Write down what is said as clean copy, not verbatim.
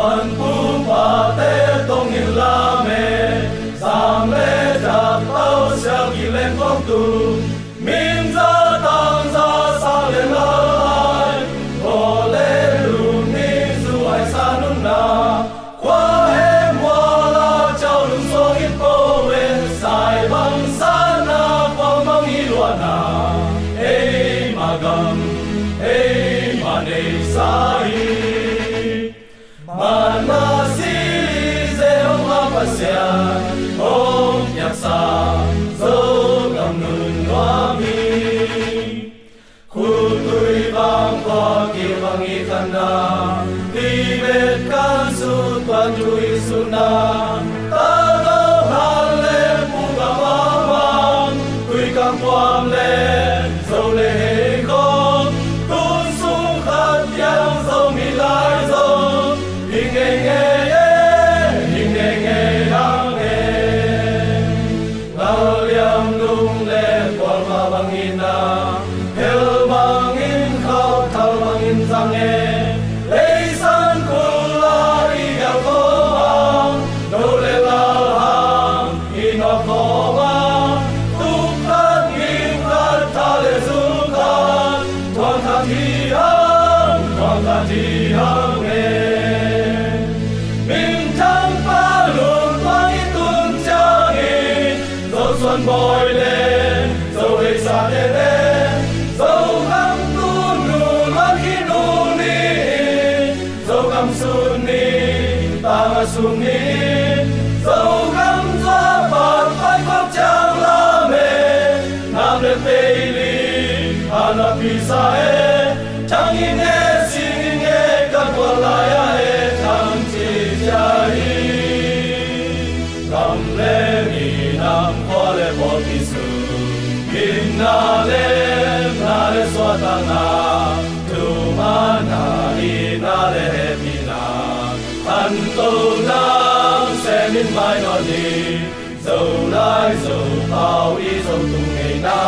An pu pa te tông in la mê Giang lê đạp tao xeo kỳ lên phong tu Min ra tăng ra sao lên lại Hồ lê lù ni dù ai xa nung na Qua em hoa la trao lung số ít bố về Sai bằng xa na quang mang hi loa na Ê mà gầm, ê mà nê xa hi Mana si zeo ma pasya Om yaksa zo gam nun loa mi Khu tui vang qua ki vang i khana Ti bet kan su tuan tui su na Ta go han le mu ga vang vang Tui kam quam le zo le hei con Tun sung khát yang zo mi lai zo Hình nghe đang nghe Ngao liam lung lê quang ma bang in na Hel bang in khao thao bang in sang nghe Lê san kul la i gao ko hang Nô lê la hang i ngọc ko ma Tuk khát nghiêm khát tha lê dung khát Thoang khát thi hang nghe xuân bồi lên dầu hình xa thế thế dầu găm tu nụ loan khi nụ ni dầu găm xuân ni ta mà xuân ni dầu găm gió bạc phai khóc trang la mê nam lên tây li ana pisa e chẳng in nghe xin in nghe các quan lại e chẳng chỉ chạy cầm lên mi nam qua le bo ki su in na le so ta na tu ma na i na le he mi na an tu na se min mai no ni zo lai zo pao i zo tu ngai na